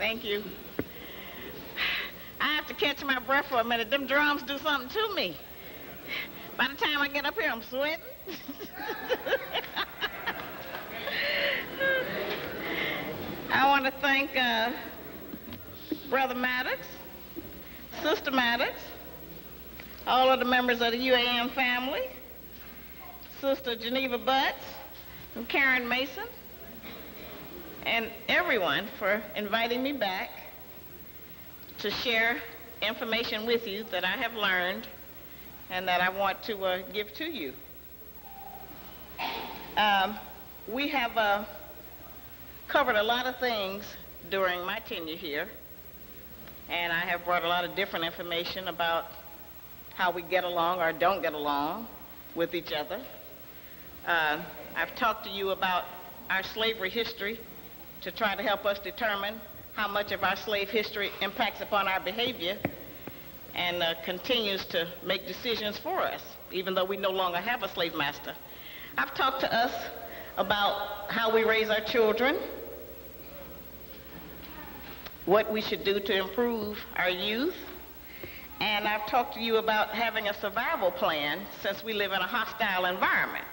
Thank you. I have to catch my breath for a minute. Them drums do something to me. By the time I get up here, I'm sweating. I want to thank Brother Maddox, Sister Maddox, all of the members of the UAM family, Sister Geneva Butts, and Karen Mason, and everyone for inviting me back to share information with you that I have learned and that I want to give to you. We have covered a lot of things during my tenure here, and I have brought a lot of different information about how we get along or don't get along with each other. I've talked to you about our slavery history to try to help us determine how much of our slave history impacts upon our behavior and continues to make decisions for us, even though we no longer have a slave master. I've talked to us about how we raise our children, what we should do to improve our youth, and I've talked to you about having a survival plan since we live in a hostile environment.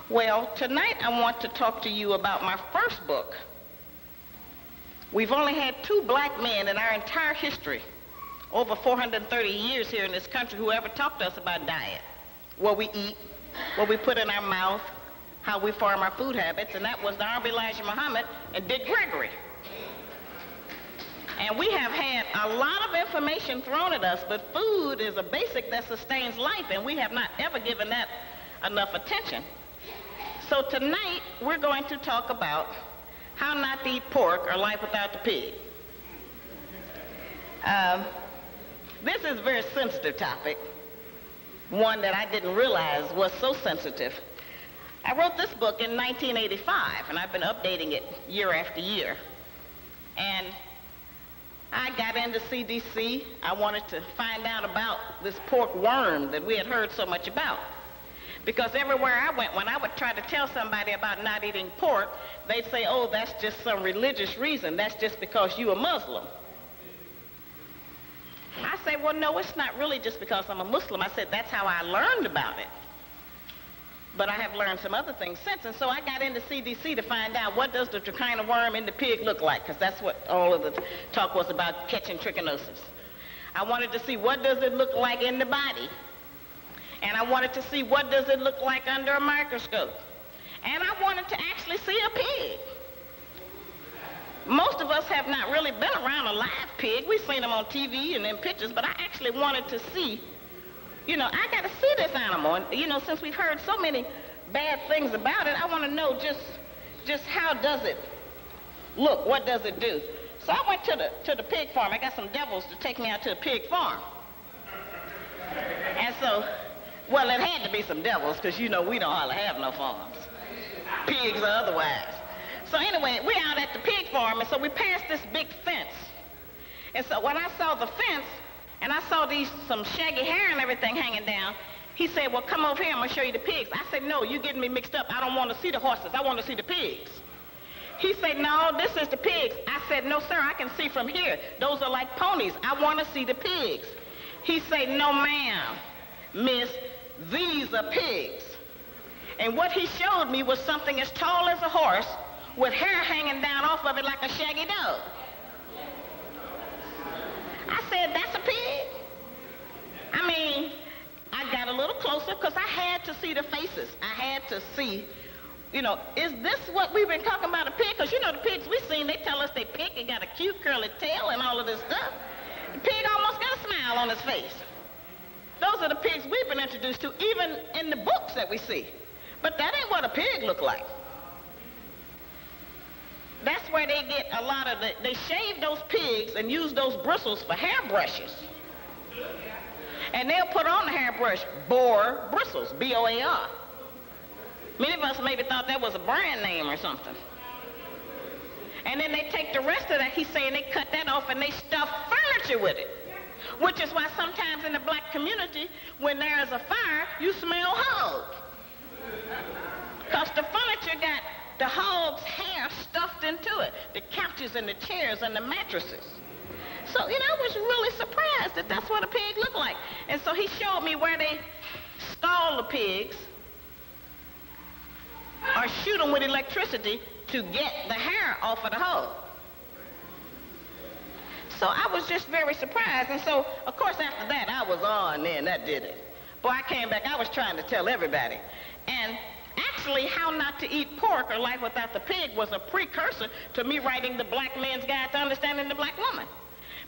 Well, tonight I want to talk to you about my first book. We've only had 2 black men in our entire history, over 430 years here in this country, who ever talked to us about diet, what we eat, what we put in our mouth, how we form our food habits, and that was the Honorable Elijah Muhammad and Dick Gregory. And we have had a lot of information thrown at us, but food is a basic that sustains life, and we have not ever given that enough attention. So tonight, we're going to talk about how not to eat pork or life without the pig. This is a very sensitive topic, one that I didn't realize was so sensitive. I wrote this book in 1985, and I've been updating it year after year. And I got into CDC. I wanted to find out about this pork worm that we had heard so much about. Because everywhere I went, when I would try to tell somebody about not eating pork, they'd say, oh, that's just some religious reason. That's just because you're a Muslim. I say, well, no, it's not really just because I'm a Muslim. I said, that's how I learned about it. But I have learned some other things since. And so I got into CDC to find out, what does the trichina worm in the pig look like? Because that's what all of the talk was about, catching trichinosis. I wanted to see, what does it look like in the body? And I wanted to see, what does it look like under a microscope? And I wanted to actually see a pig. Most of us have not really been around a live pig. We've seen them on TV and in pictures, but I actually wanted to see, I got to see this animal. And, since we've heard so many bad things about it, I want to know just how does it look? What does it do? So I went to the pig farm. I got some devils to take me out to the pig farm. And so, well, it had to be some devils, because we don't hardly have no farms, pigs or otherwise. So anyway, we're out at the pig farm, and so we passed this big fence. And so when I saw the fence, and I saw some shaggy hair and everything hanging down, he said, well, come over here, I'm going to show you the pigs. I said, no, you're getting me mixed up. I don't want to see the horses. I want to see the pigs. He said, no, this is the pigs. I said, no, sir, I can see from here. Those are like ponies. I want to see the pigs. He said, no, ma'am, miss, these are pigs. And what he showed me was something as tall as a horse with hair hanging down off of it like a shaggy dog. I said, that's a pig? I got a little closer because I had to see the faces. I had to see, is this what we've been talking about, a pig? Because, the pigs we've seen, they tell us they pig and got a cute curly tail and all of this stuff. The pig almost got a smile on his face. Those are the pigs we've been introduced to, even in the books that we see. But that ain't what a pig look like. That's where they get a lot of they shave those pigs and use those bristles for hair brushes. And they'll put on the hairbrush, boar bristles, B-O-A-R. Many of us maybe thought that was a brand name or something. And then they take the rest of that, he's saying they cut that off and they stuff furniture with it. Which is why sometimes in the black community, when there is a fire, you smell hog. Because the furniture got the hog's hair stuffed into it to capture couches and the chairs and the mattresses. So, you know, I was really surprised that that's what a pig looked like. And so he showed me where they scald the pigs or shoot them with electricity to get the hair off of the hog. So I was just very surprised. And so, of course, after that, I was on there, and that did it. Boy, I came back, I was trying to tell everybody. And actually, How Not to Eat Pork or Life Without the Pig was a precursor to me writing the Black Man's Guide to Understanding the Black Woman.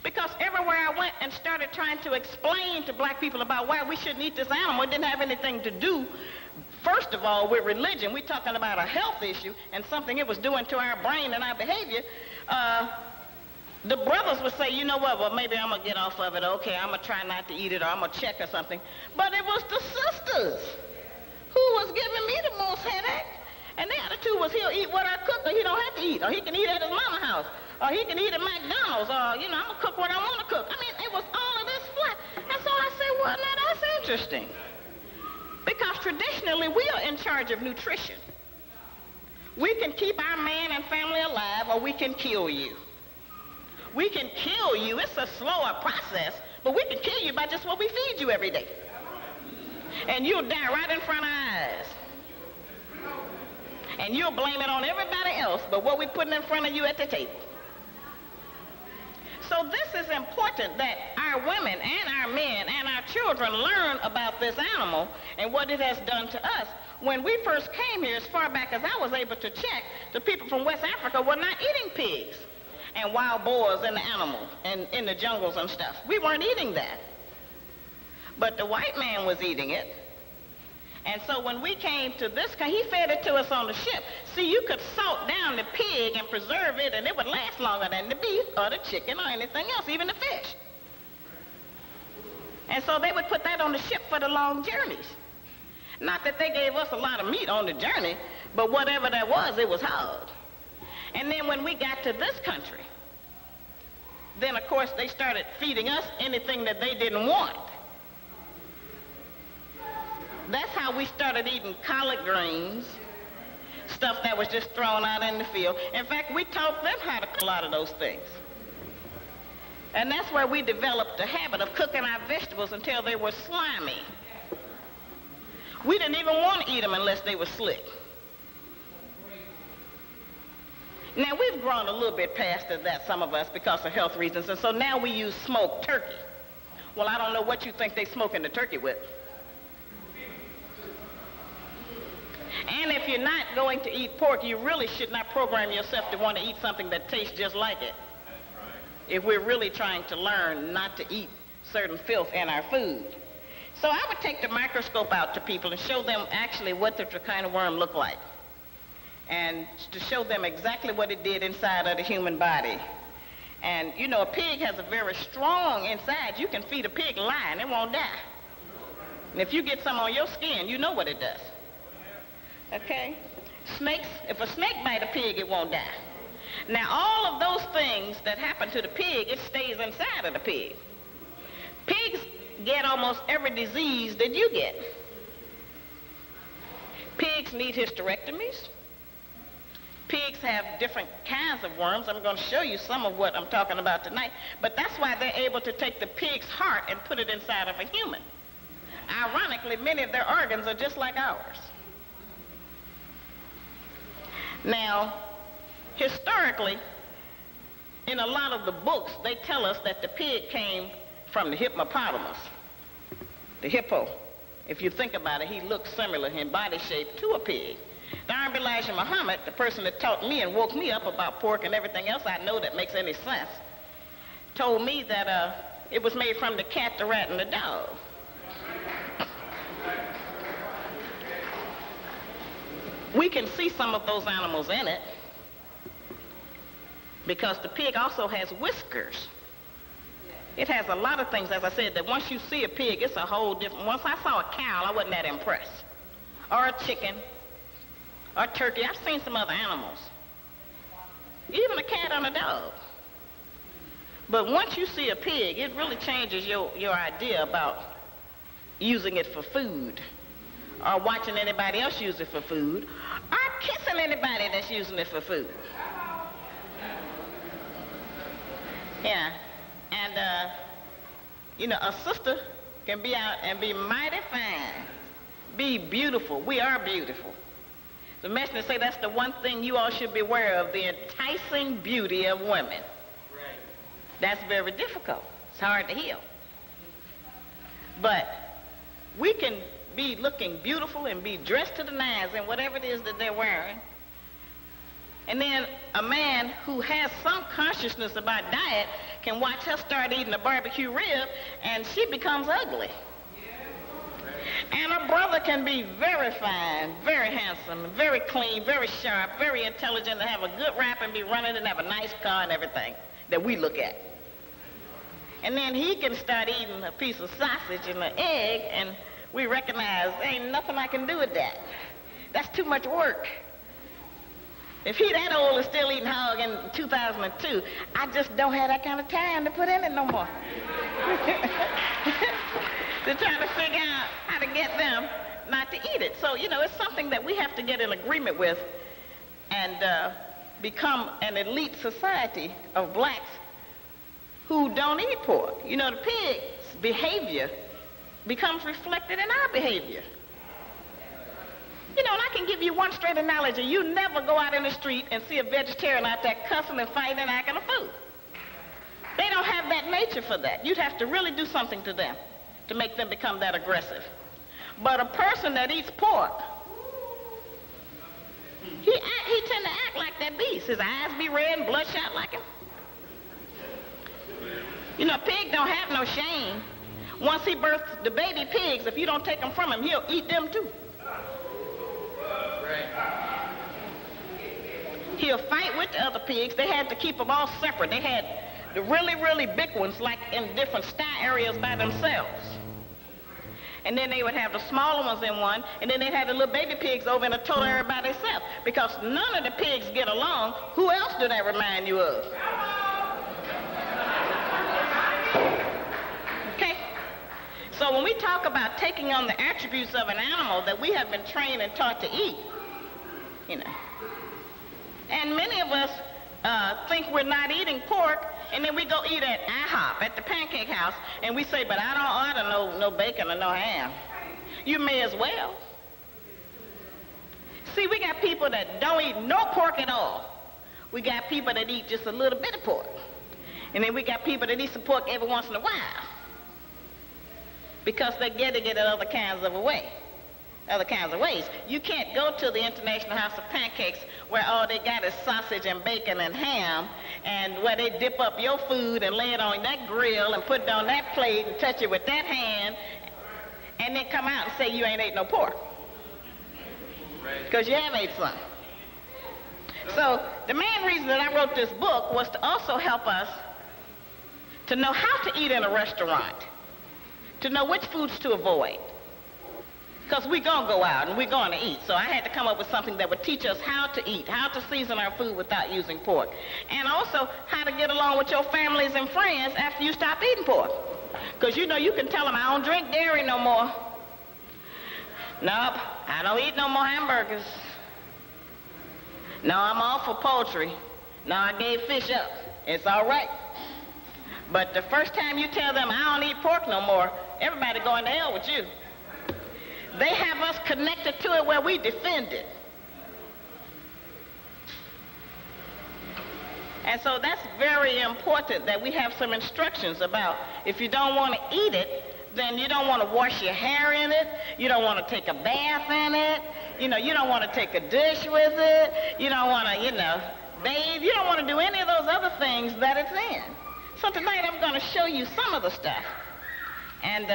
Because everywhere I went and started trying to explain to black people about why we shouldn't eat this animal, it didn't have anything to do, first of all, with religion. We're talking about a health issue and something it was doing to our brain and our behavior. The brothers would say, you know what, well, maybe I'm going to get off of it. Okay, I'm going to try not to eat it, or I'm going to check or something. But it was the sisters who was giving me the most headache. And the attitude was, he'll eat what I cook, or he don't have to eat, or he can eat at his mama's house, or he can eat at McDonald's, or, you know, I'm going to cook what I want to cook. I mean, it was all of this flat. And so I said, well, now that's interesting. Because traditionally, we are in charge of nutrition. We can keep our man and family alive, or we can kill you. We can kill you. It's a slower process, but we can kill you by just what we feed you every day. And you'll die right in front of our eyes. And you'll blame it on everybody else but what we're putting in front of you at the table. So this is important that our women and our men and our children learn about this animal and what it has done to us. When we first came here, as far back as I was able to check, the people from West Africa were not eating pigs and wild boars and the animals and in the jungles and stuff. We weren't eating that. But the white man was eating it. And so when we came to this, he fed it to us on the ship. See, you could salt down the pig and preserve it, and it would last longer than the beef or the chicken or anything else, even the fish. And so they would put that on the ship for the long journeys. Not that they gave us a lot of meat on the journey, but whatever that was, it was hard. And then when we got to this country, then of course they started feeding us anything that they didn't want. That's how we started eating collard greens, stuff that was just thrown out in the field. In fact, we taught them how to cook a lot of those things. And that's where we developed the habit of cooking our vegetables until they were slimy. We didn't even want to eat them unless they were slick. Now, we've grown a little bit past that, some of us, because of health reasons, and so now we use smoked turkey. Well, I don't know what you think they smoking the turkey with. And if you're not going to eat pork, you really should not program yourself to want to eat something that tastes just like it. If we're really trying to learn not to eat certain filth in our food. So I would take the microscope out to people and show them actually what the trichina worm looked like. And to show them exactly what it did inside of the human body. And, you know, a pig has a very strong inside. You can feed a pig lye and it won't die. And if you get some on your skin, you know what it does. Okay? Snakes, if a snake bite a pig, it won't die. Now, all of those things that happen to the pig, it stays inside of the pig. Pigs get almost every disease that you get. Pigs need hysterectomies. Pigs have different kinds of worms. I'm going to show you some of what I'm talking about tonight. But that's why they're able to take the pig's heart and put it inside of a human. Ironically, many of their organs are just like ours. Now, historically, in a lot of the books, they tell us that the pig came from the hippopotamus, the hippo. If you think about it, he looks similar in body shape to a pig. Darn Elijah Muhammad, the person that taught me and woke me up about pork and everything else I know that makes any sense, told me that it was made from the cat, the rat, and the dog. We can see some of those animals in it because the pig also has whiskers. It has a lot of things, as I said, that once you see a pig, it's a whole different. Once I saw a cow, I wasn't that impressed. Or a chicken, or turkey. I've seen some other animals. Even a cat and a dog. But once you see a pig, it really changes your idea about using it for food, or watching anybody else use it for food, or kissing anybody that's using it for food. Yeah. And, you know, a sister can be out and be mighty fine, be beautiful. We are beautiful. The messenger say that's the one thing you all should be aware of, the enticing beauty of women. Right. That's very difficult. It's hard to heal. But we can be looking beautiful and be dressed to the nines in whatever it is that they're wearing. And then a man who has some consciousness about diet can watch her start eating a barbecue rib and she becomes ugly. And a brother can be very fine, very handsome, very clean, very sharp, very intelligent, and have a good rap and be running and have a nice car and everything that we look at. And then he can start eating a piece of sausage and an egg, and we recognize there ain't nothing I can do with that. That's too much work. If he that old is still eating hog in 2002, I just don't have that kind of time to put in it no more. To try to figure out how to get them not to eat it. So, you know, it's something that we have to get in agreement with and become an elite society of blacks who don't eat pork. You know, the pig's behavior becomes reflected in our behavior. You know, and I can give you one straight analogy. You never go out in the street and see a vegetarian out there cussing and fighting and acting a fool. They don't have that nature for that. You'd have to really do something to them to make them become that aggressive. But a person that eats pork, he tend to act like that beast. His eyes be red and bloodshot like him. You know, a pig don't have no shame. Once he births the baby pigs, if you don't take them from him, he'll eat them too. He'll fight with the other pigs. They had to keep them all separate. They had the really, really big ones, like in different sty areas by themselves. And then they would have the smaller ones in one, and then they'd have the little baby pigs over in a total area by themselves. Because none of the pigs get along. Who else do that remind you of? Okay? So when we talk about taking on the attributes of an animal that we have been trained and taught to eat, you know, and many of us think we're not eating pork, and then we go eat at IHOP, at the Pancake House, and we say, but I don't order no bacon or no ham. You may as well. See, we got people that don't eat no pork at all. We got people that eat just a little bit of pork. And then we got people that eat some pork every once in a while. Because they're getting it in other kinds of ways. You can't go to the International House of Pancakes where all they got is sausage and bacon and ham, and where they dip up your food and lay it on that grill and put it on that plate and touch it with that hand, and then come out and say you ain't ate no pork. Because you have ate some. So the main reason that I wrote this book was to also help us to know how to eat in a restaurant, to know which foods to avoid. Because we're going to go out and we're going to eat. So I had to come up with something that would teach us how to eat, how to season our food without using pork. And also how to get along with your families and friends after you stop eating pork. Because, you know, you can tell them, I don't drink dairy no more. Nope, I don't eat no more hamburgers. No, I'm all for poultry. No, I gave fish up. It's all right. But the first time you tell them, I don't eat pork no more, everybody going to hell with you. They have us connected to it where we defend it. And so that's very important that we have some instructions about if you don't want to eat it, then you don't want to wash your hair in it, you don't want to take a bath in it, you know, you don't want to take a dish with it, you don't want to, you know, bathe, you don't want to do any of those other things that it's in. So tonight I'm going to show you some of the stuff and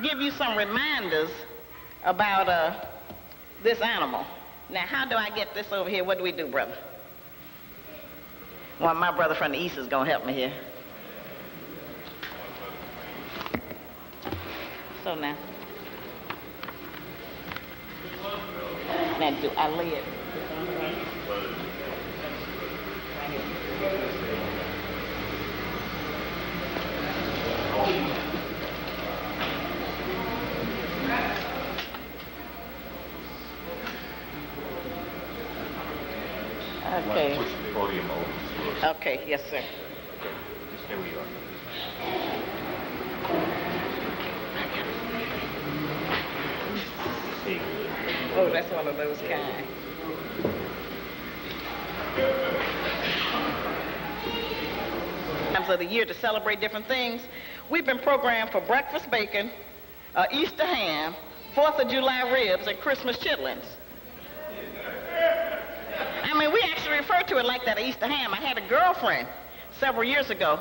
give you some reminders about this animal. Now, how do I get this over here? What do we do, brother? Well, my brother from the east is going to help me here. So now do I lay it? Right here. Okay. Push the podium over. Okay, yes, sir. Here we are. Pig. Oh, that's one of those kind. Times of the year to celebrate different things. We've been programmed for breakfast bacon, Easter ham, 4th of July ribs, and Christmas chitlins. I mean, we actually refer to it like that, Easter ham. I had a girlfriend several years ago,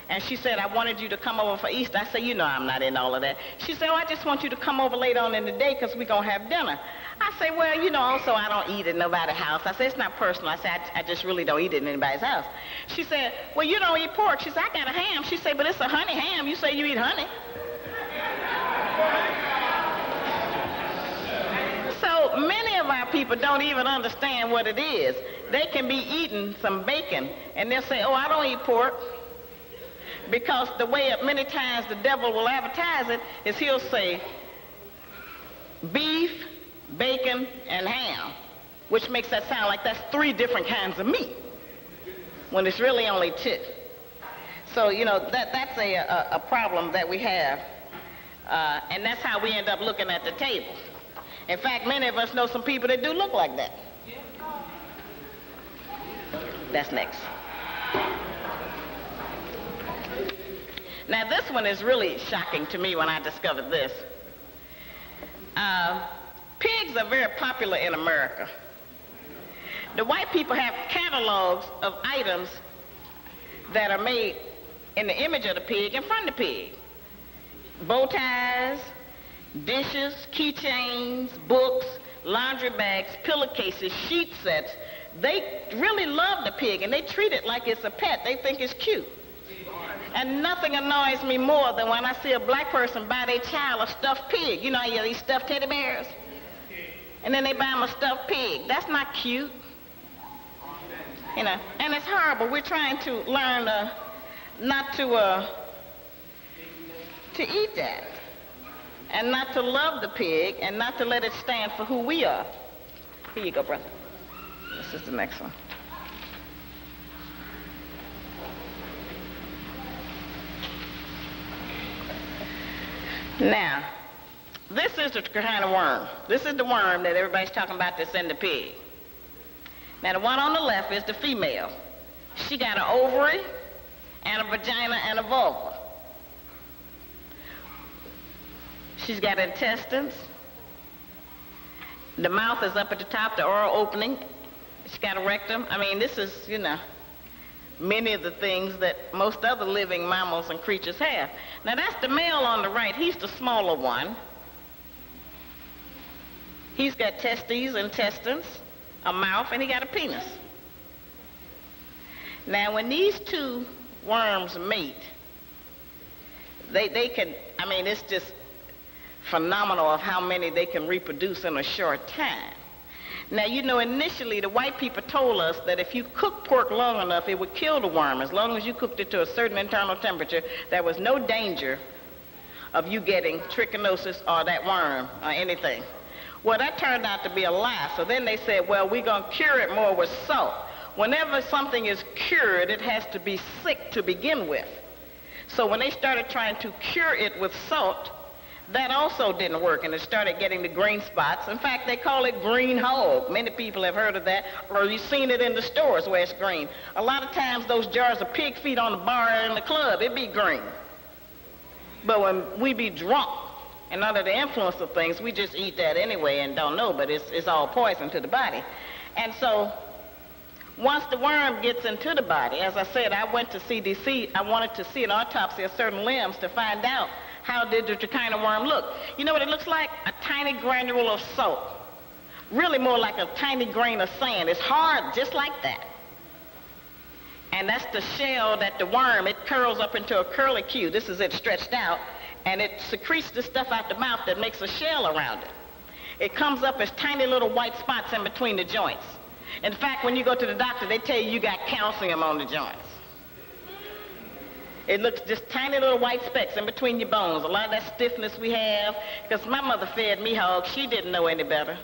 and she said, I wanted you to come over for Easter. I said, you know I'm not in all of that. She said, oh, I just want you to come over later on in the day because we're going to have dinner. I said, well, you know, also I don't eat at nobody's house. I said, it's not personal. I said, I just really don't eat it in anybody's house. She said, well, you don't eat pork. She said, I got a ham. She said, but it's a honey ham. You say you eat honey. So many of our people don't even understand what it is. They can be eating some bacon, and they'll say, oh, I don't eat pork. Because the way many times the devil will advertise it is he'll say beef, bacon, and ham, which makes that sound like that's 3 different kinds of meat, when it's really only 2. So, you know, that's a problem that we have, and that's how we end up looking at the table. In fact, many of us know some people that do look like that. That's next. Now, this one is really shocking to me when I discovered this. Pigs are very popular in America. The white people have catalogs of items that are made in the image of the pig and from the pig. Bow ties, dishes, keychains, books, laundry bags, pillowcases, sheet sets. They really love the pig, and they treat it like it's a pet. They think it's cute. And nothing annoys me more than when I see a black person buy their child a stuffed pig. You know, you have these stuffed teddy bears? And then they buy them a stuffed pig. That's not cute. You know, and it's horrible. We're trying to learn not to eat that. And not to love the pig, and not to let it stand for who we are. Here you go, brother. This is the next one. Now, this is the kind of worm. This is the worm that everybody's talking about that's in the pig. Now, the one on the left is the female. She got an ovary and a vagina and a vulva. She's got intestines. The mouth is up at the top, the oral opening. She's got a rectum. I mean, this is, you know, many of the things that most other living mammals and creatures have. Now, that's the male on the right. He's the smaller one. He's got testes, intestines, a mouth, and he got a penis. Now, when these 2 worms mate, they can, I mean, it's just phenomenal of how many they can reproduce in a short time. Now, you know, initially the white people told us that if you cook pork long enough, it would kill the worm. As long as you cooked it to a certain internal temperature, there was no danger of you getting trichinosis or that worm or anything. Well, that turned out to be a lie. So then they said, well, we're going to cure it more with salt. Whenever something is cured, it has to be sick to begin with. So when they started trying to cure it with salt, that also didn't work, and it started getting the green spots. In fact, they call it green hog. Many people have heard of that, or you've seen it in the stores where it's green. A lot of times those jars of pig feet on the bar in the club, it be green. But when we be drunk and under the influence of things, we just eat that anyway and don't know, but it's all poison to the body. And so once the worm gets into the body, as I said, I went to CDC. I wanted to see an autopsy of certain limbs to find out how did the trichina worm look. You know what it looks like? A tiny granule of salt. Really more like a tiny grain of sand. It's hard just like that. And that's the shell that the worm, it curls up into a curlicue. This is it stretched out, and it secretes the stuff out the mouth that makes a shell around it. It comes up as tiny little white spots in between the joints. In fact, when you go to the doctor, they tell you got calcium on the joints. It looks just tiny little white specks in between your bones. A lot of that stiffness we have, because my mother fed me hog, she didn't know any better.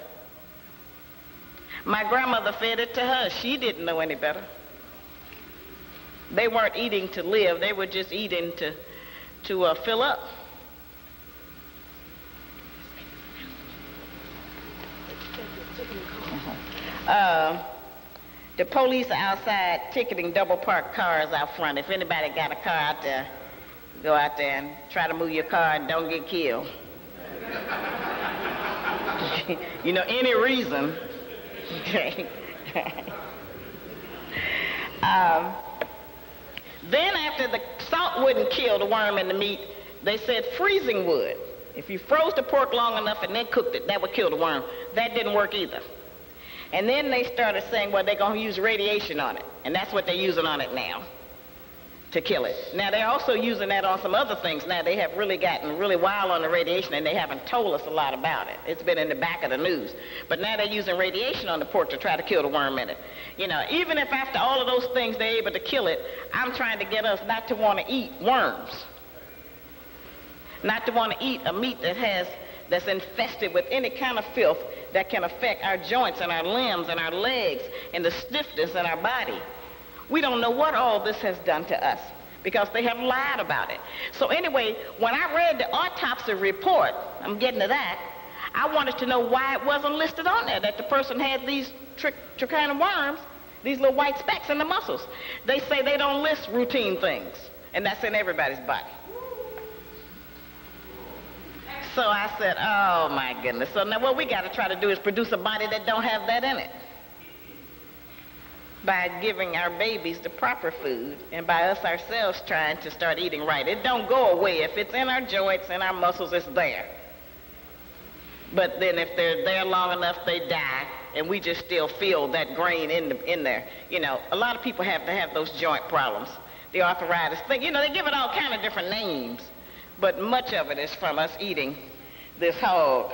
My grandmother fed it to her, she didn't know any better. They weren't eating to live. They were just eating to fill up. The police are outside ticketing double parked cars out front. If anybody got a car out there, go out there and try to move your car and don't get killed. You know, any reason. Okay. Then after the salt wouldn't kill the worm in the meat, they said freezing would. If you froze the pork long enough and then cooked it, that would kill the worm. That didn't work either. And then they started saying, well, they're going to use radiation on it. And that's what they're using on it now, to kill it. Now, they're also using that on some other things. Now, they have really gotten really wild on the radiation, and they haven't told us a lot about it. It's been in the back of the news. But now they're using radiation on the pork to try to kill the worm in it. You know, even if after all of those things they're able to kill it, I'm trying to get us not to want to eat worms. Not to want to eat a meat that's infested with any kind of filth that can affect our joints and our limbs and our legs and the stiffness in our body. We don't know what all this has done to us because they have lied about it. So anyway, when I read the autopsy report, I'm getting to that, I wanted to know why it wasn't listed on there that the person had these trichina worms, these little white specks in the muscles. They say they don't list routine things, and that's in everybody's body. So I said, oh my goodness. So now what we got to try to do is produce a body that don't have that in it by giving our babies the proper food and by us ourselves trying to start eating right. It don't go away. If it's in our joints and our muscles, it's there. But then if they're there long enough, they die, and we just still feel that grain in there. You know, a lot of people have to have those joint problems, the arthritis thing. You know, they give it all kind of different names. But much of it is from us eating this hog.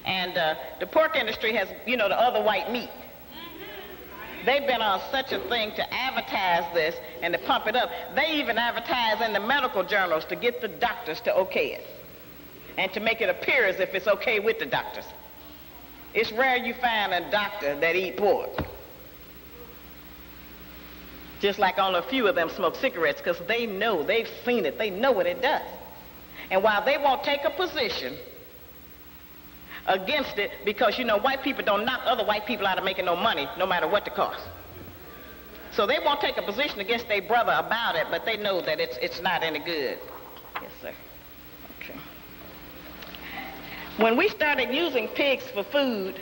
And the pork industry has, you know, the other white meat. They've been on such a thing to advertise this and to pump it up. They even advertise in the medical journals to get the doctors to okay it and to make it appear as if it's okay with the doctors. It's rare you find a doctor that eat pork. Just like only a few of them smoke cigarettes because they know, they've seen it, they know what it does. And while they won't take a position against it, because, you know, white people don't knock other white people out of making no money, no matter what the cost. So they won't take a position against their brother about it, but they know that it's not any good. Yes, sir. Okay. When we started using pigs for food,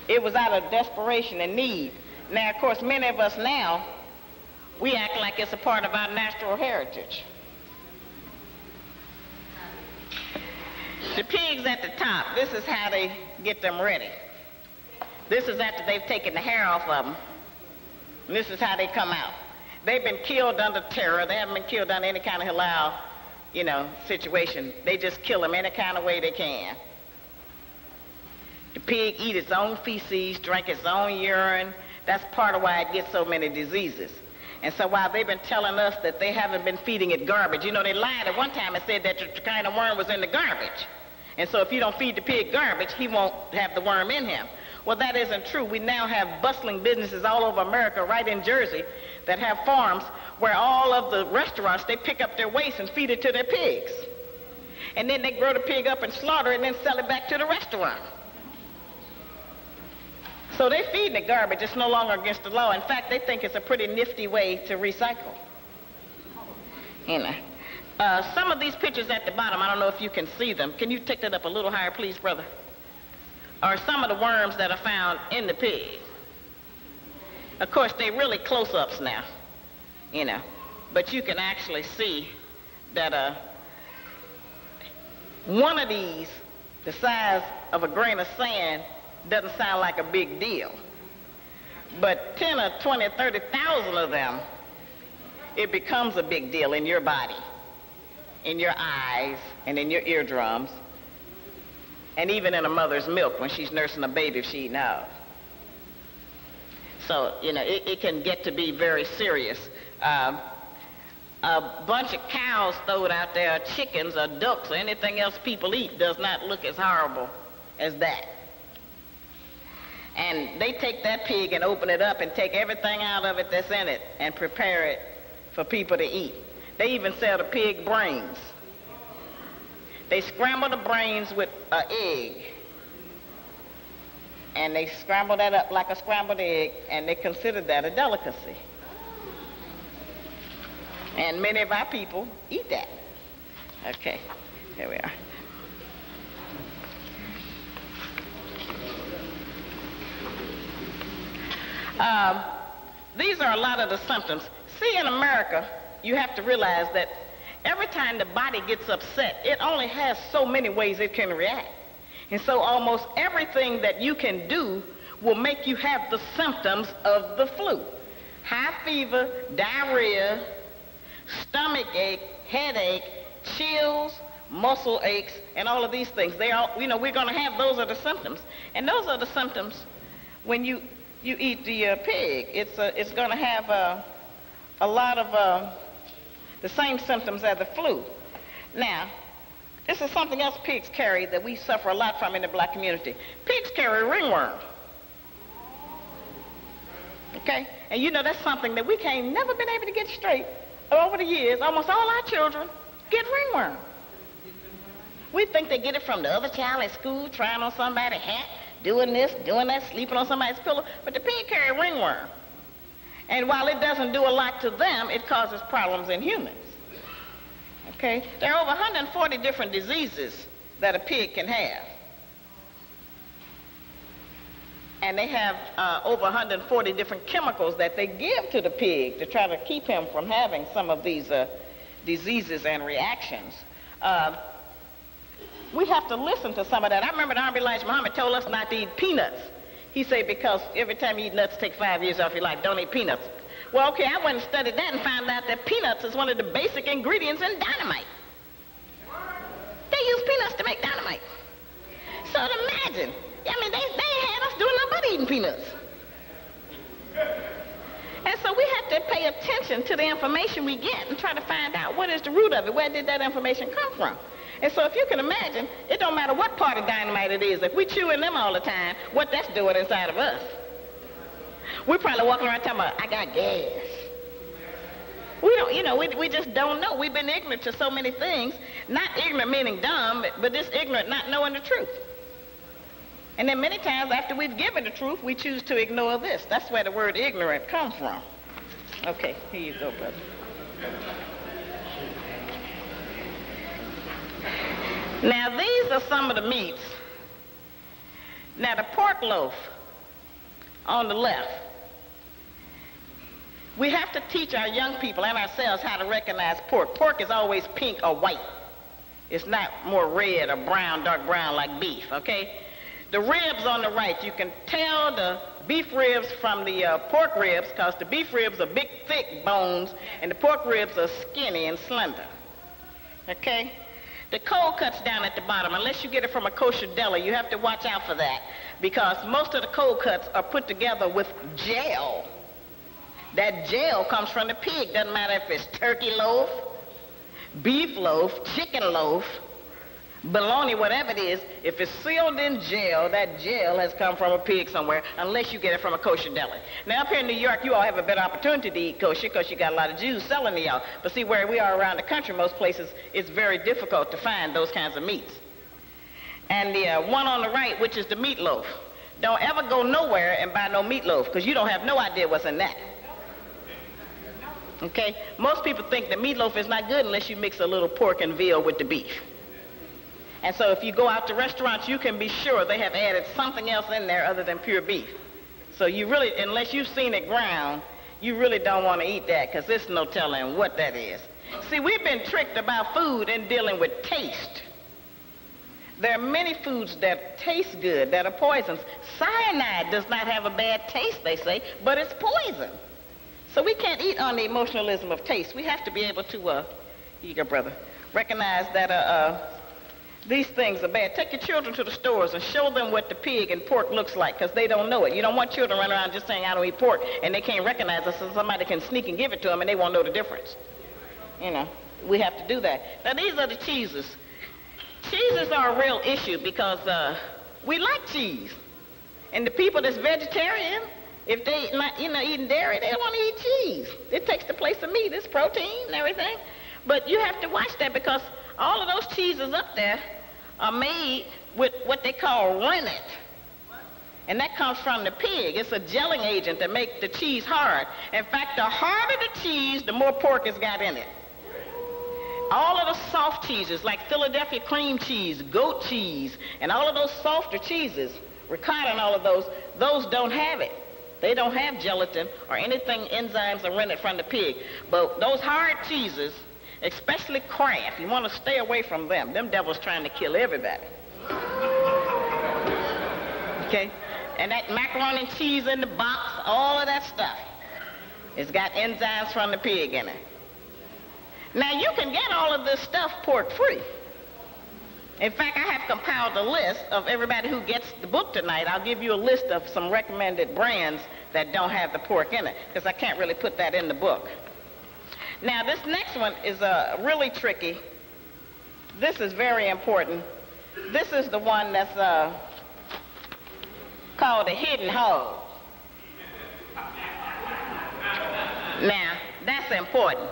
it was out of desperation and need. Now, of course, many of us now, we act like it's a part of our natural heritage. The pigs at the top, this is how they get them ready. This is after they've taken the hair off of them. And this is how they come out. They've been killed under terror. They haven't been killed under any kind of halal, you know, situation. They just kill them any kind of way they can. The pig eat its own feces, drink its own urine. That's part of why it gets so many diseases. And so while they've been telling us that they haven't been feeding it garbage, you know, they lied at one time and said that the kind of worm was in the garbage. And so if you don't feed the pig garbage, he won't have the worm in him. Well, that isn't true. We now have bustling businesses all over America, right in Jersey, that have farms where all of the restaurants, they pick up their waste and feed it to their pigs. And then they grow the pig up and slaughter it and then sell it back to the restaurant. So they're feeding it garbage. It's no longer against the law. In fact, they think it's a pretty nifty way to recycle. You know. Some of these pictures at the bottom, I don't know if you can see them. Can you take that up a little higher, please, brother? Are some of the worms that are found in the pig. Of course, they're really close-ups now, you know. But you can actually see that one of these, the size of a grain of sand, doesn't sound like a big deal. But 10 or 20 or 30,000 of them, it becomes a big deal in your body, in your eyes, and in your eardrums, and even in a mother's milk when she's nursing a baby if she eating out. So, you know, it can get to be very serious. A bunch of cows thrown out there, or chickens, or ducks, or anything else people eat does not look as horrible as that. And they take that pig and open it up and take everything out of it that's in it and prepare it for people to eat. They even sell the pig brains. They scramble the brains with an egg. And they scramble that up like a scrambled egg, and they consider that a delicacy. And many of our people eat that. Okay, here we are. These are a lot of the symptoms. See, in America, you have to realize that every time the body gets upset, it only has so many ways it can react. And so almost everything that you can do will make you have the symptoms of the flu. High fever, diarrhea, stomach ache, headache, chills, muscle aches, and all of these things. They all, we're going to have, those are the symptoms. And those are the symptoms when you eat the pig. It's going to have a lot of the same symptoms as the flu. Now, this is something else pigs carry that we suffer a lot from in the black community. Pigs carry ringworm. Okay? And that's something that we can't never been able to get straight. Over the years, almost all our children get ringworm. We think they get it from the other child at school, trying on somebody's hat, doing this, doing that, sleeping on somebody's pillow. But the pig carry ringworm. And while it doesn't do a lot to them, it causes problems in humans. Okay? There are over 140 different diseases that a pig can have. And they have over 140 different chemicals that they give to the pig to try to keep him from having some of these diseases and reactions. We have to listen to some of that. I remember the Honorable Elijah Muhammad told us not to eat peanuts. He said, because every time you eat nuts, take 5 years off your life. Don't eat peanuts. Well, okay, I went and studied that and found out that peanuts is one of the basic ingredients in dynamite. They use peanuts to make dynamite. So imagine, they had us doing nothing but eating peanuts. And so we have to pay attention to the information we get and try to find out what is the root of it. Where did that information come from? And so if you can imagine, it don't matter what part of dynamite it is. If we chewing them all the time, what that's doing inside of us. We're probably walking around talking about, I got gas. We don't, we just don't know. We've been ignorant to so many things. Not ignorant meaning dumb, but just ignorant not knowing the truth. And then many times after we've given the truth, we choose to ignore this. That's where the word ignorant comes from. Okay, here you go, brother. Now, these are some of the meats. Now, the pork loaf on the left. We have to teach our young people and ourselves how to recognize pork. Pork is always pink or white. It's not more red or brown, dark brown like beef, okay? The ribs on the right, you can tell the beef ribs from the pork ribs because the beef ribs are big, thick bones, and the pork ribs are skinny and slender, okay? The cold cuts down at the bottom. Unless you get it from a kosher deli, you have to watch out for that because most of the cold cuts are put together with gel. That gel comes from the pig. Doesn't matter if it's turkey loaf, beef loaf, chicken loaf, bologna, whatever it is. If it's sealed in gel, that gel has come from a pig somewhere, unless you get it from a kosher deli. Now, up here in New York, you all have a better opportunity to eat kosher because you got a lot of Jews selling to y'all. But see, where we are around the country, most places, it's very difficult to find those kinds of meats. And the one on the right, which is the meatloaf. Don't ever go nowhere and buy no meatloaf because you don't have no idea what's in that. Okay? Most people think that meatloaf is not good unless you mix a little pork and veal with the beef. And so if you go out to restaurants, you can be sure they have added something else in there other than pure beef. So you really, unless you've seen it ground, you really don't want to eat that because there's no telling what that is. See, we've been tricked about food in dealing with taste. There are many foods that taste good, that are poisons. Cyanide does not have a bad taste, they say, but it's poison. So we can't eat on the emotionalism of taste. We have to be able to, here you go, brother, recognize that these things are bad. Take your children to the stores and show them what the pig and pork looks like because they don't know it. You don't want children running around just saying, I don't eat pork, and they can't recognize it, so somebody can sneak and give it to them and they won't know the difference. We have to do that. Now, these are the cheeses. Cheeses are a real issue because we like cheese. And the people that's vegetarian, if they not, eating dairy, they don't want to eat cheese. It takes the place of meat. It's protein and everything. But you have to watch that because all of those cheeses up there are made with what they call rennet. And that comes from the pig. It's a gelling agent that makes the cheese hard. In fact, the harder the cheese, the more pork it's got in it. All of the soft cheeses, like Philadelphia cream cheese, goat cheese, and all of those softer cheeses, ricotta and all of those don't have it. They don't have gelatin or anything, enzymes or rennet from the pig. But those hard cheeses, especially Kraft, you want to stay away from them. Them devils trying to kill everybody. Okay? And that macaroni and cheese in the box, all of that stuff, it's got enzymes from the pig in it. Now, you can get all of this stuff pork-free. In fact, I have compiled a list of everybody who gets the book tonight. I'll give you a list of some recommended brands that don't have the pork in it, because I can't really put that in the book. Now, this next one is really tricky. This is very important. This is the one that's called a hidden hog. Now, that's important.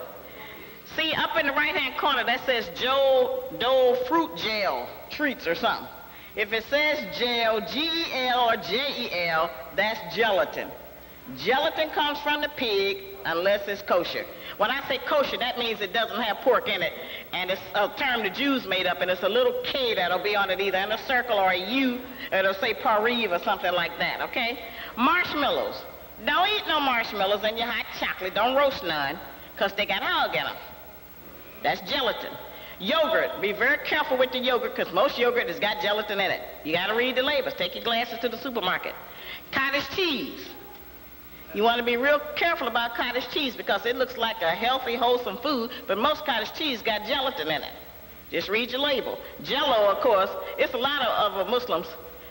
See, up in the right-hand corner, that says Joe Dole Fruit Gel Treats or something. If it says gel, G-E-L or J-E-L, that's gelatin. Gelatin comes from the pig unless it's kosher. When I say kosher, that means it doesn't have pork in it, and it's a term the Jews made up, and it's a little K that'll be on it either in a circle or a U, it'll say pariv or something like that, okay? Marshmallows. Don't eat no marshmallows in your hot chocolate. Don't roast none, because they got hog in them. That's gelatin. Yogurt. Be very careful with the yogurt, because most yogurt has got gelatin in it. You got to read the labels. Take your glasses to the supermarket. Cottage cheese. You want to be real careful about cottage cheese because it looks like a healthy, wholesome food, but most cottage cheese got gelatin in it. Just read your label. Jell-O, of course, it's a lot of Muslims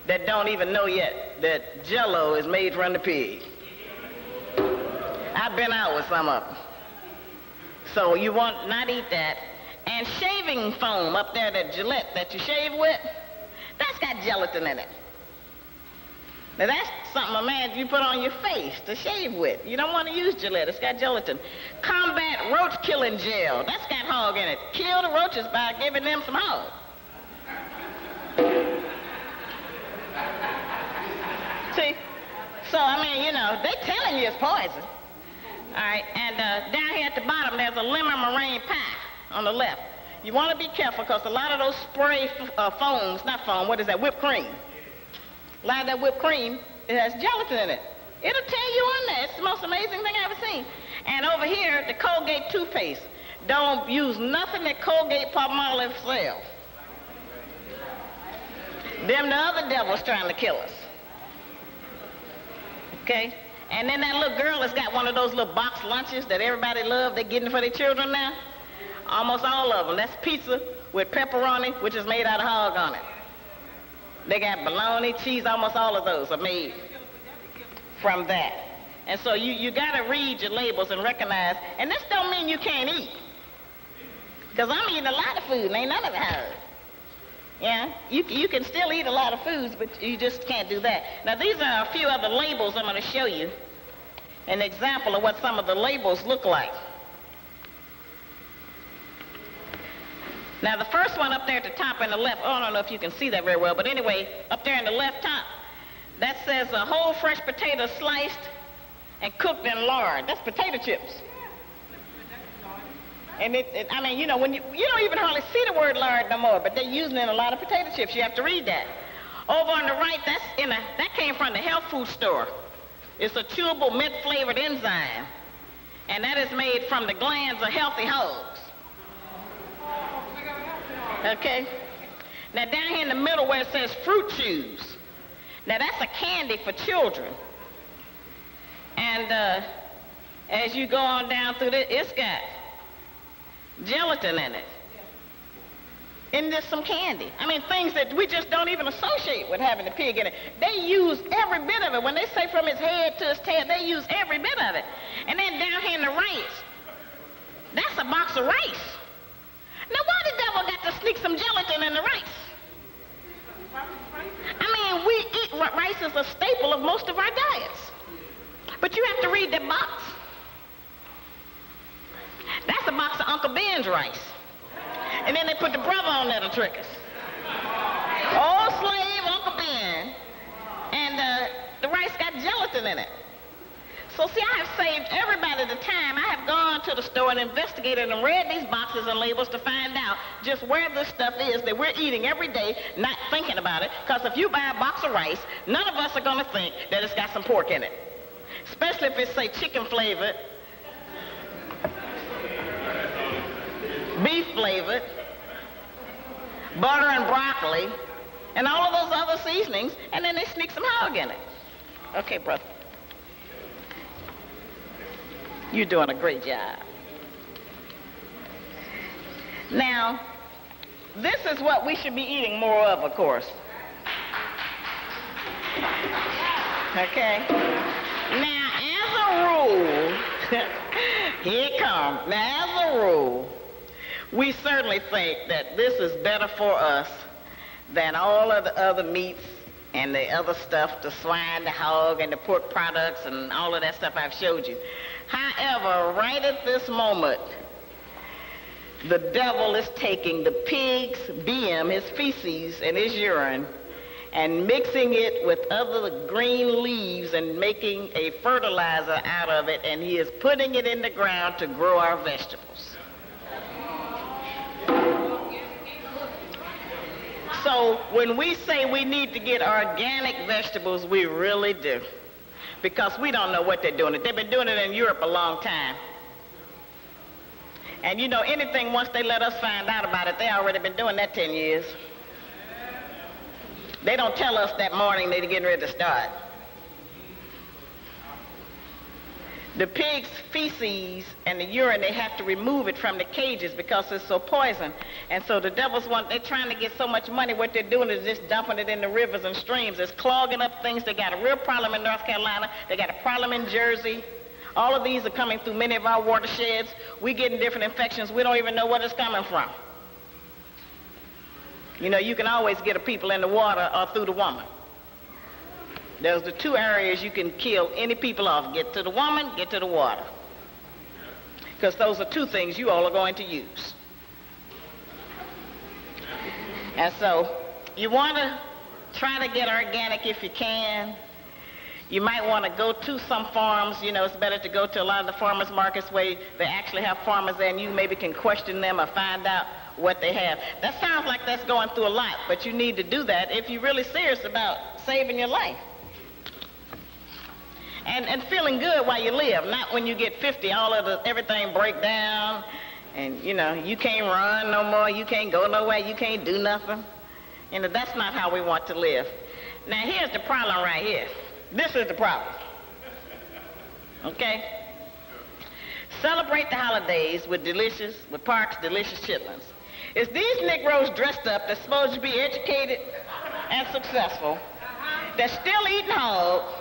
that don't even know yet that Jell-O is made from the pig. I've been out with some of them. So you want not eat that. And shaving foam up there, that Gillette that you shave with, that's got gelatin in it. Now that's something, man, you put on your face to shave with. You don't want to use Gillette, it's got gelatin. Combat roach killing gel, that's got hog in it. Kill the roaches by giving them some hog. See, so I mean, they're telling you it's poison. All right, and down here at the bottom, there's a lemon meringue pie on the left. You want to be careful because a lot of those spray foams, not foam, what is that, whipped cream. A lot of that whipped cream, it has gelatin in it. It'll tell you on there. It's the most amazing thing I've ever seen. And over here, the Colgate toothpaste. Don't use nothing that Colgate Palmolive sells. Them the other devils trying to kill us. Okay? And then that little girl has got one of those little box lunches that everybody loves. They're getting for their children now. Almost all of them. That's pizza with pepperoni, which is made out of hog on it. They got bologna, cheese, almost all of those are made from that. And so you got to read your labels and recognize, and this don't mean you can't eat. Because I'm eating a lot of food and ain't none of it hard. Yeah, you can still eat a lot of foods, but you just can't do that. Now these are a few other labels I'm going to show you. An example of what some of the labels look like. Now the first one up there at the top in the left, I don't know if you can see that very well, but anyway, up there in the left top, that says a whole fresh potato sliced and cooked in lard. That's potato chips. And I mean, when you don't even hardly see the word lard no more, but they're using it in a lot of potato chips. You have to read that. Over on the right, that came from the health food store. It's a chewable mint-flavored enzyme, and that is made from the glands of healthy hogs. Okay? Now down here in the middle where it says fruit chews, now that's a candy for children. And as you go on down through this, it's got gelatin in it. And there's some candy. I mean, things that we just don't even associate with having the pig in it. They use every bit of it. When they say from his head to his tail, they use every bit of it. And then down here in the rice, that's a box of rice. Now, why the devil got to sneak some gelatin in the rice? I mean, we eat rice rice is a staple of most of our diets. But you have to read that box. That's a box of Uncle Ben's rice. And then they put the brother on there to trick us. Old slave Uncle Ben. And the rice got gelatin in it. So see, I have saved everybody the time. I have gone to the store and investigated and read these boxes and labels to find out just where this stuff is that we're eating every day, not thinking about it. Because if you buy a box of rice, none of us are going to think that it's got some pork in it. Especially if it's, say, chicken flavored, beef flavored, butter and broccoli, and all of those other seasonings, and then they sneak some hog in it. Okay, brother. You're doing a great job. Now, this is what we should be eating more of course. Okay? Now, as a rule, here it comes. Now, as a rule, we certainly think that this is better for us than all of the other meats and the other stuff, the swine, the hog, and the pork products, and all of that stuff I've showed you. However, right at this moment, the devil is taking the pig's BM, his feces and his urine, and mixing it with other green leaves and making a fertilizer out of it, and he is putting it in the ground to grow our vegetables. So when we say we need to get organic vegetables, we really do. Because we don't know what they're doing. They've been doing it in Europe a long time. And you know, anything once they let us find out about it, they already been doing that 10 years. They don't tell us that morning they're getting ready to start. The pig's feces and the urine, they have to remove it from the cages because it's so poison. And so the devils they're trying to get so much money. What they're doing is just dumping it in the rivers and streams. It's clogging up things. They got a real problem in North Carolina. They got a problem in Jersey. All of these are coming through many of our watersheds. We're getting different infections. We don't even know what it's coming from. You know, you can always get a people in the water or through the woman. Those are the two areas you can kill any people off. Get to the woman, get to the water. Because those are two things you all are going to use. And so you want to try to get organic if you can. You might want to go to some farms. You know, it's better to go to a lot of the farmers markets where they actually have farmers there, and you maybe can question them or find out what they have. That sounds like that's going through a lot, but you need to do that if you're really serious about saving your life. And feeling good while you live, not when you get 50, everything break down, and you know, you can't run no more, you can't go nowhere, you can't do nothing. You know, that's not how we want to live. Now here's the problem right here. This is the problem. Okay? Celebrate the holidays with Park's delicious chitlins. It's these Negroes dressed up that's supposed to be educated and successful, that's still eating hog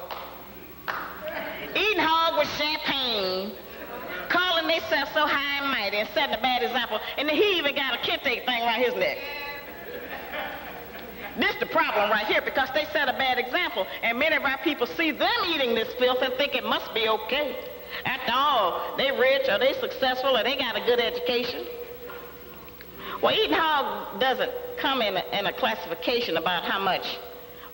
with champagne, calling themselves so high and mighty and setting a bad example, and then he even got a kente thing around his neck. This is the problem right here, because they set a bad example, and many of our people see them eating this filth and think it must be okay. After all, they rich, or they successful, or they got a good education. Well, eating hog doesn't come in a classification about how much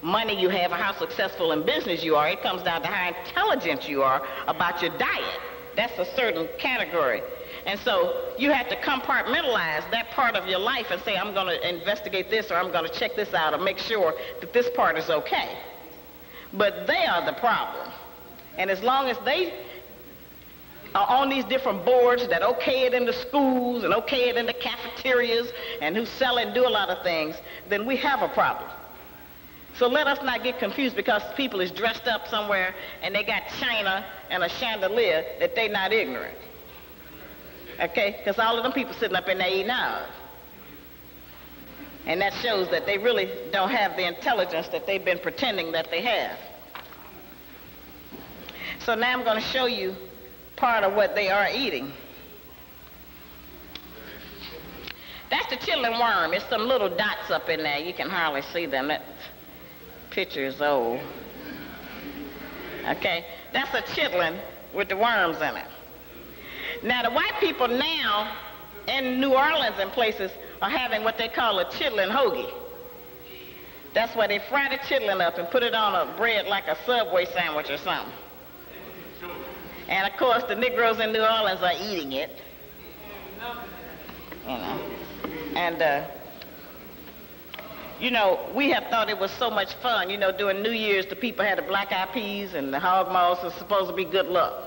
money you have or how successful in business you are. It comes down to how intelligent you are about your diet. That's a certain category. And so you have to compartmentalize that part of your life and say, I'm going to investigate this, or I'm going to check this out, or make sure that this part is okay. But they are the problem. And as long as they are on these different boards that okay it in the schools and okay it in the cafeterias and who sell and do a lot of things, then we have a problem. So let us not get confused because people is dressed up somewhere and they got china and a chandelier that they not ignorant. Okay? Because all of them people sitting up in there eating out. And that shows that they really don't have the intelligence that they've been pretending that they have. So now I'm going to show you part of what they are eating. That's the chitlin worm. It's some little dots up in there. You can hardly see them. That picture is old. Okay? That's a chitlin with the worms in it. Now, the white people now in New Orleans and places are having what they call a chitlin hoagie. That's where they fry the chitlin up and put it on a bread like a Subway sandwich or something. And of course, the Negroes in New Orleans are eating it. You know. And, you know, we have thought it was so much fun. You know, during New Year's, the people had the black-eyed peas and the hog maws are supposed to be good luck.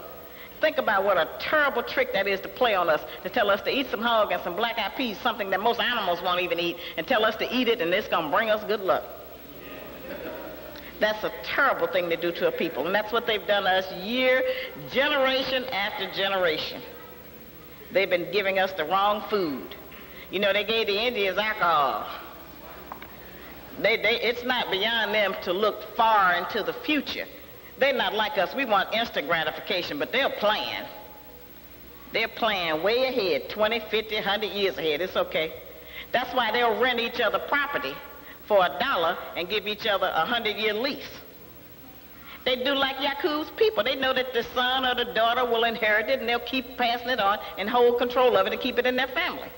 Think about what a terrible trick that is to play on us, to tell us to eat some hog and some black-eyed peas, something that most animals won't even eat, and tell us to eat it and it's going to bring us good luck. That's a terrible thing to do to a people, and that's what they've done to us generation after generation. They've been giving us the wrong food. You know, they gave the Indians alcohol. It's not beyond them to look far into the future. They're not like us. We want instant gratification, but they're playing. They're playing way ahead, 20, 50, 100 years ahead. It's okay. That's why they'll rent each other property for $1 and give each other a 100-year lease. They do like Yaqub's people. They know that the son or the daughter will inherit it, and they'll keep passing it on and hold control of it and keep it in their family.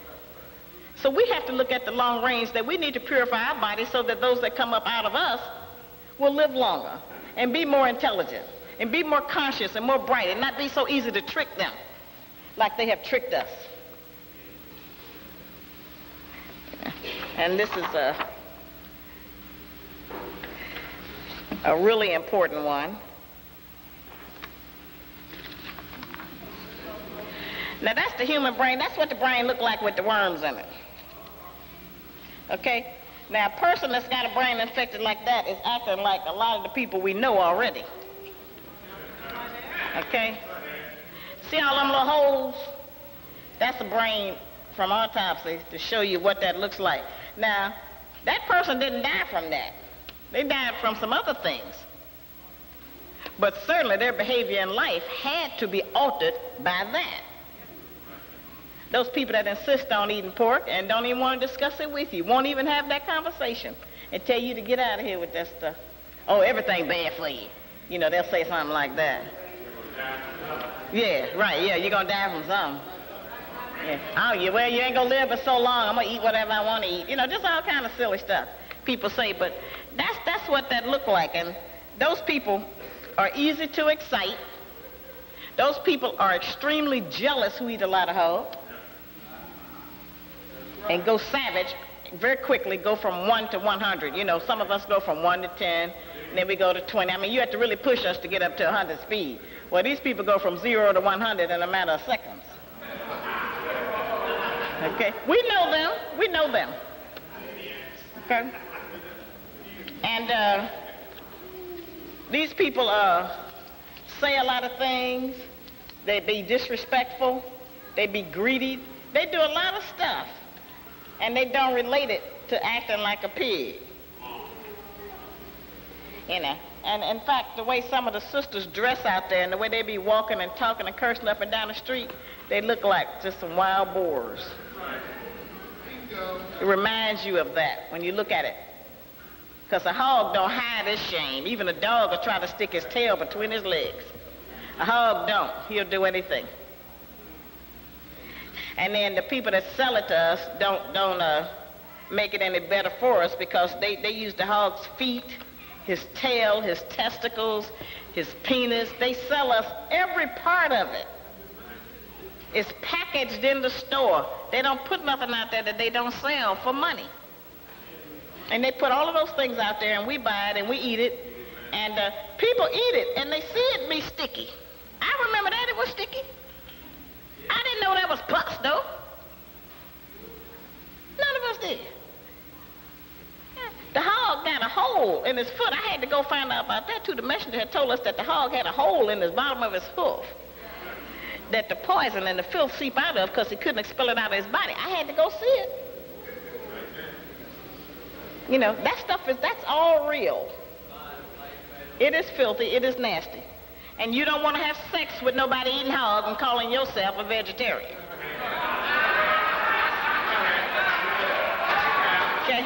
So we have to look at the long range, that we need to purify our bodies so that those that come up out of us will live longer and be more intelligent and be more conscious and more bright and not be so easy to trick them like they have tricked us. And this is a really important one. Now that's the human brain. That's what the brain looked like with the worms in it. Okay? Now, a person that's got a brain infected like that is acting like a lot of the people we know already. Okay? See all them little holes? That's a brain from autopsy to show you what that looks like. Now, that person didn't die from that. They died from some other things. But certainly their behavior in life had to be altered by that. Those people that insist on eating pork and don't even want to discuss it with you, won't even have that conversation and tell you to get out of here with that stuff. Oh, everything bad for you. You know, they'll say something like that. Yeah, right, yeah, you're going to die from something. Yeah. Oh, yeah, well, you ain't going to live but so long. I'm going to eat whatever I want to eat. You know, just all kind of silly stuff people say, but that's what that looked like. And those people are easy to excite. Those people are extremely jealous who eat a lot of hog and go savage very quickly, go from 1 to 100. You know, some of us go from 1 to 10, and then we go to 20. I mean, you have to really push us to get up to 100 speed. Well, these people go from 0 to 100 in a matter of seconds. Okay? We know them. We know them. Okay? And these people say a lot of things. They be disrespectful. They be greedy. They do a lot of stuff. And they don't relate it to acting like a pig. You know. And in fact, the way some of the sisters dress out there and the way they be walking and talking and cursing up and down the street, they look like just some wild boars. It reminds you of that when you look at it. Because a hog don't hide his shame. Even a dog will try to stick his tail between his legs. A hog don't. He'll do anything. And then the people that sell it to us don't make it any better for us because they use the hog's feet, his tail, his testicles, his penis. They sell us every part of it. It's packaged in the store. They don't put nothing out there that they don't sell for money. And they put all of those things out there and we buy it and we eat it. And people eat it and they see it be sticky. I remember that it was sticky. I didn't know that was pus though. None of us did. The hog got a hole in his foot. I had to go find out about that too. The messenger had told us that the hog had a hole in the bottom of his hoof that the poison and the filth seep out of because he couldn't expel it out of his body. I had to go see it. You know, that stuff that's all real. It is filthy, it is nasty. And you don't want to have sex with nobody eating hog and calling yourself a vegetarian. Okay?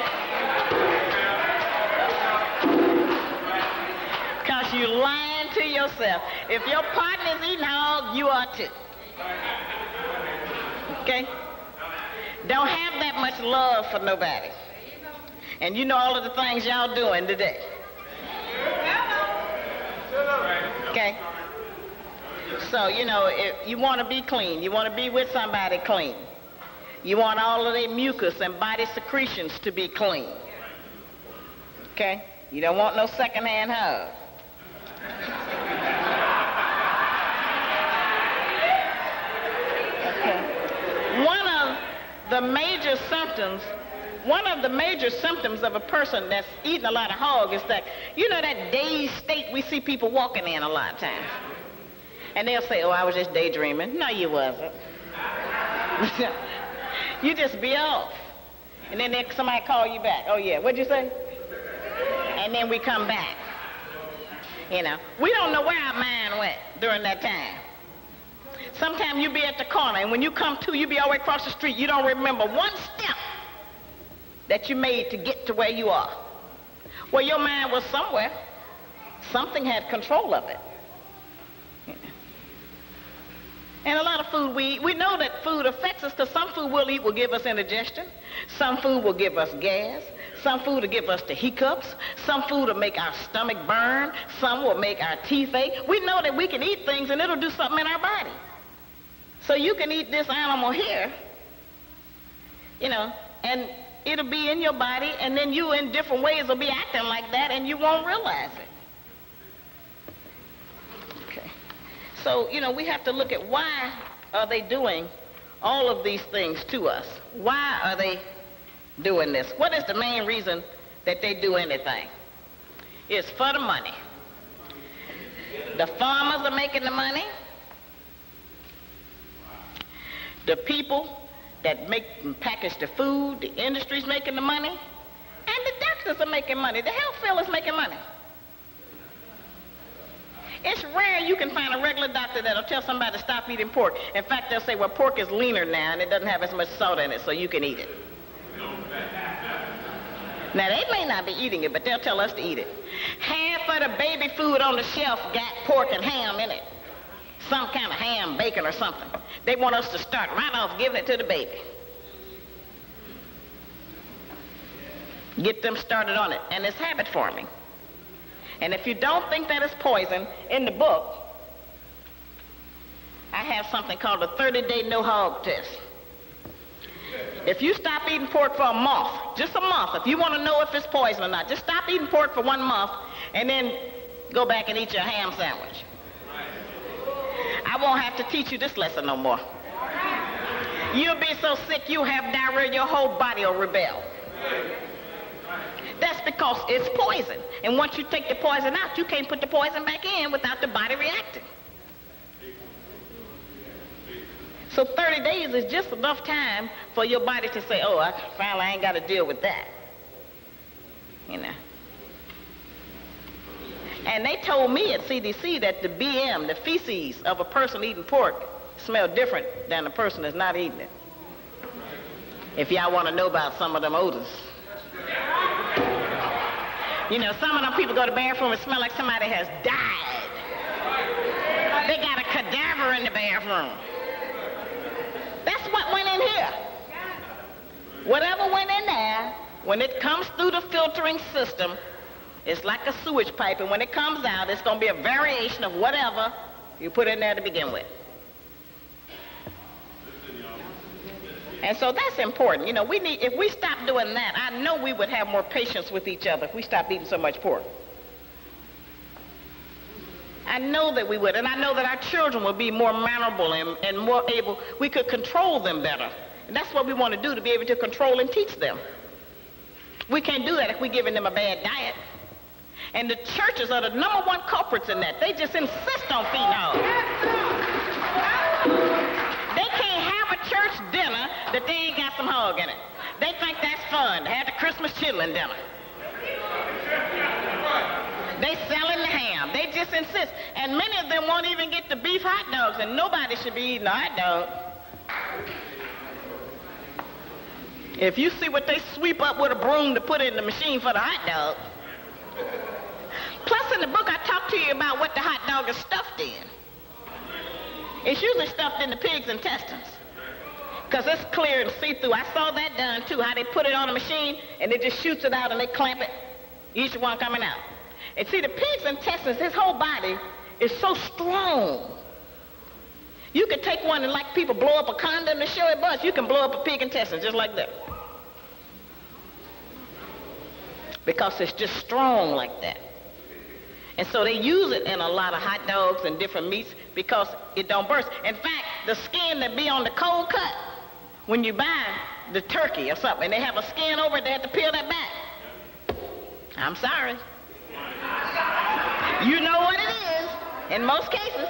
Because you're lying to yourself. If your partner's eating hog, you are too. Okay? Don't have that much love for nobody. And you know all of the things y'all doing today. Okay? So, you know, if you want to be clean, you want to be with somebody clean. You want all of their mucus and body secretions to be clean. Okay? You don't want no secondhand hug. Okay. One of the major symptoms of a person that's eating a lot of hog is that, you know, that dazed state we see people walking in a lot of times. And they'll say, oh, I was just daydreaming. No, you wasn't. You just be off. And then somebody call you back. Oh, yeah, what'd you say? And then we come back. You know, we don't know where our mind went during that time. Sometimes you be at the corner, and when you come to, you be all the way across the street. You don't remember one step that you made to get to where you are. Well, your mind was somewhere. Something had control of it. And a lot of food we eat, we know that food affects us because some food we'll eat will give us indigestion. Some food will give us gas. Some food will give us the hiccups. Some food will make our stomach burn. Some will make our teeth ache. We know that we can eat things and it'll do something in our body. So you can eat this animal here, you know, and it'll be in your body, and then you in different ways will be acting like that and you won't realize it. So, you know, we have to look at why are they doing all of these things to us? Why are they doing this? What is the main reason that they do anything? It's for the money. The farmers are making the money. The people that make and package the food, the industry's making the money. And the doctors are making money. The health field is making money. It's rare you can find a regular doctor that'll tell somebody to stop eating pork. In fact, they'll say, well, pork is leaner now and it doesn't have as much salt in it, so you can eat it. Now, they may not be eating it, but they'll tell us to eat it. Half of the baby food on the shelf got pork and ham in it. Some kind of ham, bacon, or something. They want us to start right off giving it to the baby. Get them started on it, and it's habit forming. And if you don't think that it's poison, in the book, I have something called a 30-day no-hog test. If you stop eating pork for a month, just a month, if you want to know if it's poison or not, just stop eating pork for 1 month and then go back and eat your ham sandwich. I won't have to teach you this lesson no more. You'll be so sick you'll have diarrhea, your whole body will rebel. That's because it's poison. And once you take the poison out, you can't put the poison back in without the body reacting. So 30 days is just enough time for your body to say, oh, I ain't got to deal with that. You know. And they told me at CDC that the BM, the feces of a person eating pork, smell different than a person that's not eating it. If y'all want to know about some of them odors. You know, some of them people go to the bathroom and smell like somebody has died. They got a cadaver in the bathroom. That's what went in here. Whatever went in there, when it comes through the filtering system, it's like a sewage pipe, and when it comes out, it's going to be a variation of whatever you put in there to begin with. And so that's important. You know, if we stop doing that, I know we would have more patience with each other if we stopped eating so much pork. I know that we would, and I know that our children would be more mannerable and more able, we could control them better. And that's what we want to do, to be able to control and teach them. We can't do that if we're giving them a bad diet. And the churches are the #1 culprits in that. They just insist on feeding hogs. They can't have a church dinner that they ain't got some hog in it. They think that's fun, to have the Christmas chitlin dinner. They selling the ham. They just insist. And many of them won't even get the beef hot dogs, and nobody should be eating a hot dog. If you see what they sweep up with a broom to put in the machine for the hot dog. Plus, in the book, I talk to you dog is stuffed in. It's usually stuffed in the pig's intestines, because it's clear and see-through. I saw that done too, how they put it on a machine and it just shoots it out and they clamp it, each one coming out. And see, the pig's intestines, his whole body is so strong. You could take one and, like people blow up a condom to show it bust, you can blow up a pig intestine just like that. Because it's just strong like that. And so they use it in a lot of hot dogs and different meats because it don't burst. In fact, the skin that be on the cold cut, when you buy the turkey or something, and they have a skin over it, they have to peel that back. I'm sorry. You know what it is, in most cases.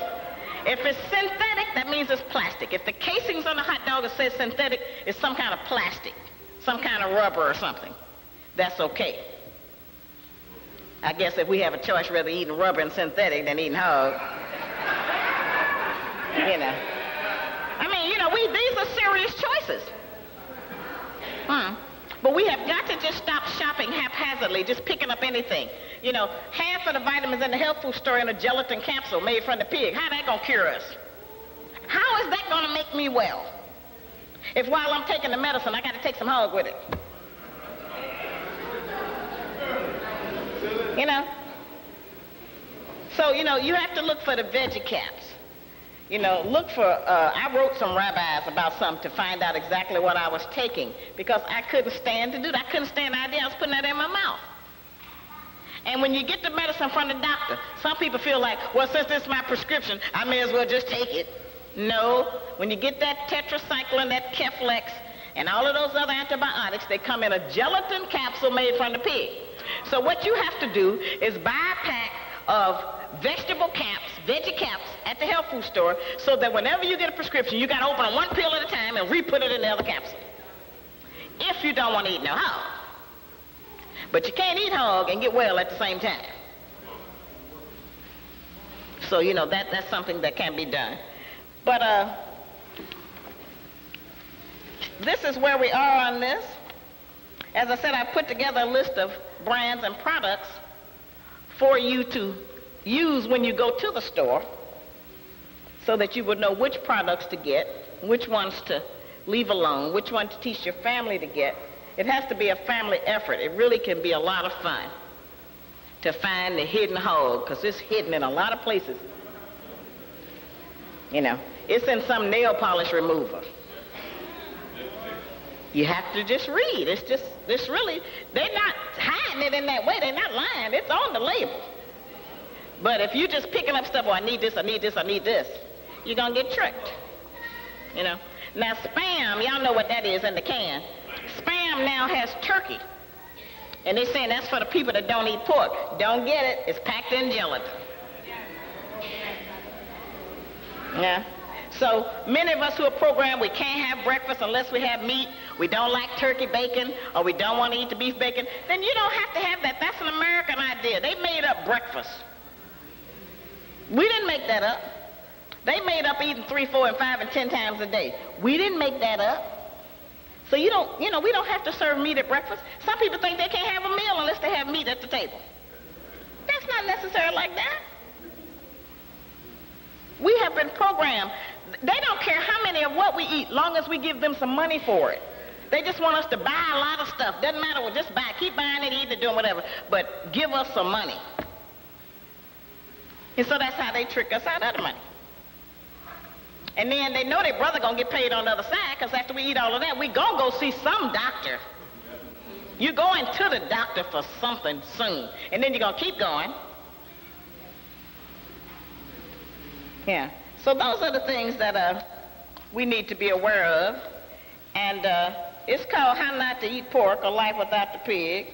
If it's synthetic, that means it's plastic. If the casings on the hot dog that says synthetic, it's some kind of plastic, some kind of rubber or something, that's okay. I guess if we have a choice rather eating rubber and synthetic than eating hog, you know. I mean, you know, these are serious choices. But we have got to just stop shopping haphazardly, just picking up anything. You know, half of the vitamins in the health food store in a gelatin capsule made from the pig. How that gonna cure us? How is that gonna make me well? If while I'm taking the medicine, I gotta take some hog with it. You know? So, you know, you have to look for the veggie caps. You know, look for, I wrote some rabbis about something to find out exactly what I was taking because I couldn't stand to do that. I couldn't stand the idea I was putting that in my mouth. And when you get the medicine from the doctor, some people feel like, well, since this is my prescription, I may as well just take it. No, when you get that tetracycline, that Keflex, and all of those other antibiotics, they come in a gelatin capsule made from the pig. So what you have to do is buy a pack of vegetable caps, veggie caps at the health food store so that whenever you get a prescription, you got to open it one pill at a time and re-put it in the other capsule. If you don't want to eat no hog. But you can't eat hog and get well at the same time. So, you know, that's something that can be done. But this is where we are on this. As I said, I put together a list of brands and products for you to use when you go to the store so that you would know which products to get, which ones to leave alone, which one to teach your family to get. It has to be a family effort. It really can be a lot of fun to find the hidden hog because it's hidden in a lot of places. You know, it's in some nail polish remover. You have to just read. It's really, they're not hiding it in that way. They're not lying. It's on the label. But if you're just picking up stuff, oh, I need this, I need this, I need this, you're going to get tricked. You know. Now, Spam, y'all know what that is in the can. Spam now has turkey. And they're saying that's for the people that don't eat pork. Don't get it. It's packed in gelatin. Yeah. So many of us who are programmed, we can't have breakfast unless we have meat. We don't like turkey bacon, or we don't want to eat the beef bacon. Then you don't have to have that. That's an American idea. They made up breakfast. We didn't make that up. They made up eating 3, 4, and 5, and 10 times a day. We didn't make that up. So we don't have to serve meat at breakfast. Some people think they can't have a meal unless they have meat at the table. That's not necessary like that. We have been programmed. They don't care how many of what we eat, long as we give them some money for it. They just want us to buy a lot of stuff. Doesn't matter, we'll just buy, keep buying it, eating it, doing whatever. But give us some money. And so that's how they trick us out of the money. And then they know their brother gonna get paid on the other side, because after we eat all of that, we gonna go see some doctor. You're going to the doctor for something soon. And then you're gonna keep going. Yeah. So those are the things that we need to be aware of. And it's called How Not to Eat Pork or Life Without the Pig.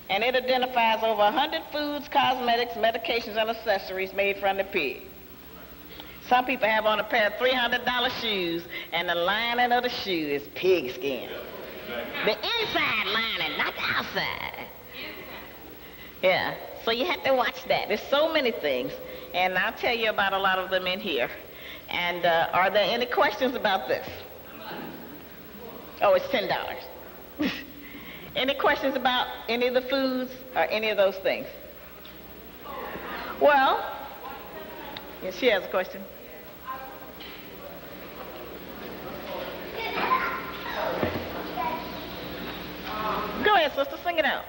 And it identifies over 100 foods, cosmetics, medications, and accessories made from the pig. Some people have on a pair of $300 shoes, and the lining of the shoe is pig skin. The inside lining, not the outside. Yeah, so you have to watch that. There's so many things, and I'll tell you about a lot of them in here. And are there any questions about this? Oh, it's $10. Any questions about any of the foods or any of those things? Well, Yeah, she has a question. Go ahead, sister, sing it out.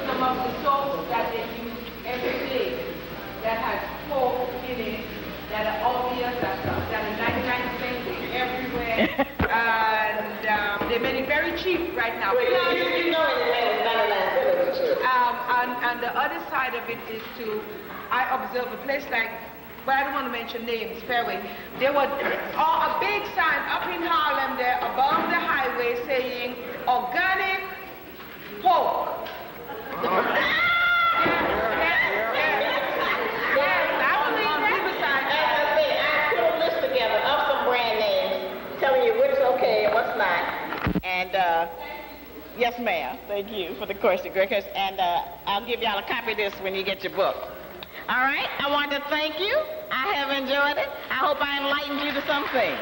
Some of the soaps that they use every day that has pork in it, that are obvious, that are 99% everywhere, and they're made it very cheap right now. You know it's 99 cheap. And the other side of it is I observe a place like, but I don't want to mention names, Fairway. There was a big sign up in Harlem there above the highway saying organic pork. I put a list together of some brand names, telling you what's okay and what's not. And yes, ma'am. Thank you for the question, Greg. And I'll give y'all a copy of this when you get your book. All right. I want to thank you. I have enjoyed it. I hope I enlightened you to something.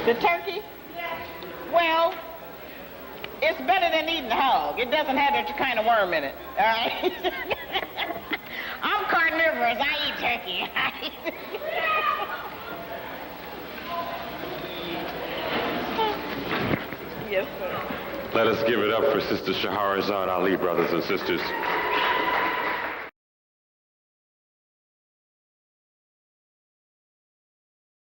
The turkey? Yes. Well, it's better than eating hog. It doesn't have that kind of worm in it. All right? I'm carnivorous. I eat turkey. Yes, sir. Let us give it up for Sister Shahrazad Ali, brothers and sisters.